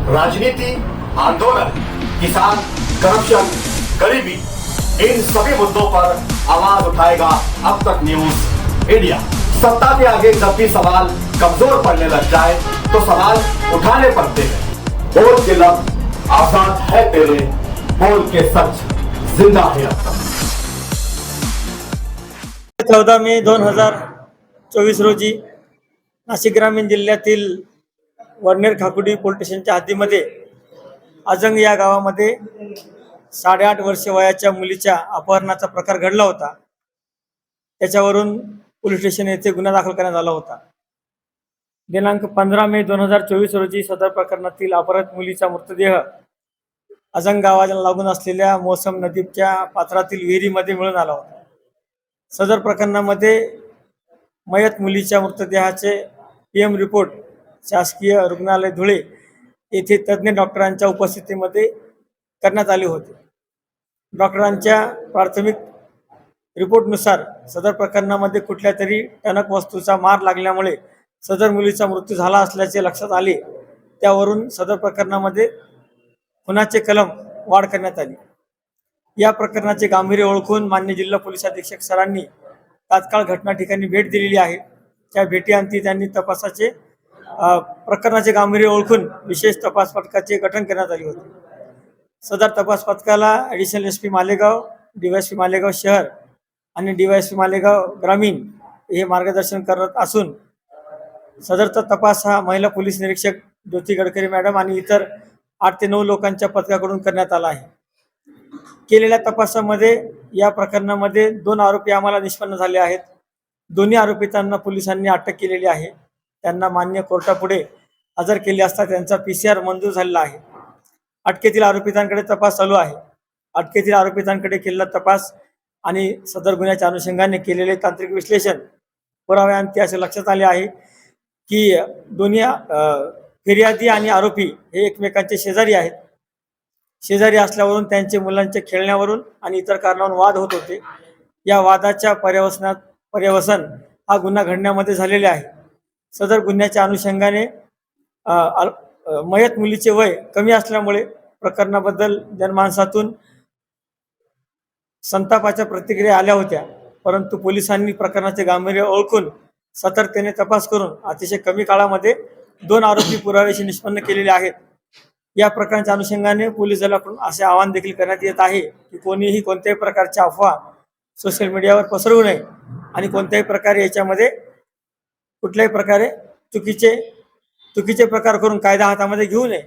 राजनीति, आंदोलन, किसान, करप्शन, गरीबी, इन सभी मुद्दों पर आवाज उठाएगा अब तक न्यूज इंडिया। सत्ता के आगे जब भी सवाल कमजोर पड़ने लग जाए तो सवाल उठाने पड़ते हैं। बोल के लब आजाद है तेरे, बोल के सच जिंदा है अब तक। 14 मे 2024 रोजी नाशिक ग्रामीण जिल्ह्यातील वडनेर खाकुडी पोलीस स्टेशनच्या हद्दीमध्ये अजंग या गावामध्ये 8.5 वर्ष वयाच्या मुलीच्या अपहरणाचा प्रकार घडला होता। त्याच्यावरून पोलीस स्टेशन येथे गुन्हा दाखल करण्यात आला होता। दिनांक 15 मे 2024 रोजी सदर प्रकरणातील अपहरित मुलीचा मृतदेह अजंग गावाला लागून असलेल्या मोसम नदीच्या पात्रातील विहिरीमध्ये मिळून आला होता। सदर प्रकरणामध्ये मयत मुलीच्या मृतदेहाचे पीएम रिपोर्ट शासकीय रुग्णालय धुळे येथे तज्ञ डॉक्टरांच्या उपस्थितीमध्ये करण्यात आले होते। डॉक्टरांच्या प्राथमिक रिपोर्टनुसार सदर प्रकरणामध्ये कुठल्या तरी टणक वस्तूचा मार लागल्यामुळे सदर मुलीचा मृत्यू झाला असल्याचे लक्षात आले। त्यावरून सदर प्रकरणामध्ये खुनाचे कलम वाढ करण्यात आली। या प्रकरणाचे गांभीर्य ओळखून मान्य जिल्हा पोलीस अधीक्षक सरांनी तात्काळ घटना ठिकाणी भेट दिलेली आहे। त्या भेटीअंती त्यांनी तपासाचे प्रकरणाचे गांभीर्य ओळखून विशेष तपास पथकाचे गठन करण्यात आले होते। सदर तपास पथकाला additional SP Malegaon, DySP Malegaon शहर आणि डीवायएसपी मालेगाव ग्रामीण हे मार्गदर्शन करत असून सदरचा तपास हा महिला पोलीस निरीक्षक ज्योती गडकरी मॅडम आणि इतर 8 ते 9 लोकांच्या पथकाकडून करण्यात आला आहे। केलेल्या तपासामध्ये या प्रकरणामध्ये 2 आरोपी आम्हाला निष्पन्न झाले आहेत। दोन्ही आरोपितांना पोलिसांनी अटक केलेली आहे। त्यांना मान्य कोर्टापुढे हजर केले असता त्यांचा PCR मंजूर झालेला आहे। अटकेतील आरोपितांकडे तपास चालू आहे। अटकेतील आरोपितांकडे केलेला तपास आणि सदर गुन्ह्याच्या अनुषंगाने केलेले तांत्रिक विश्लेषण पुराव्यांती असे लक्षात आले आहे की दोन्ही फिर्यादी आणि आरोपी हे एकमेकांचे शेजारी आहेत। शेजारी असल्यावरून त्यांचे मुलांच्या खेळण्यावरून आणि इतर कारणावरून वाद होत होते। या वादाच्या पर्यवसन हा गुन्हा घडण्यामध्ये झालेले आहे। सदर गुन्ह्याच्या अनुषंगाने मयत मुलीचे वय कमी असल्यामुळे प्रकरणाबद्दल जनमानसातून संतापाच्या प्रतिक्रिया आल्या होत्या, परंतु पोलिसांनी प्रकरणाचे गांभीर्य ओळखून सतर्कतेने तपास करून अतिशय कमी काळामध्ये 2 आरोपी पुराव्याशी निष्पन्न केलेले आहेत। या प्रकरणाच्या अनुषंगाने पोलीस दलाकडून असे आवाहन देखील करण्यात येत आहे की कोणीही कोणत्याही प्रकारच्या अफवा सोशल मीडियावर पसरवू नये आणि कोणत्याही प्रकारे याच्यामध्ये कुठल्याही प्रकारे चुकीचे प्रकार करून कायदा हातामध्ये घेऊ नये।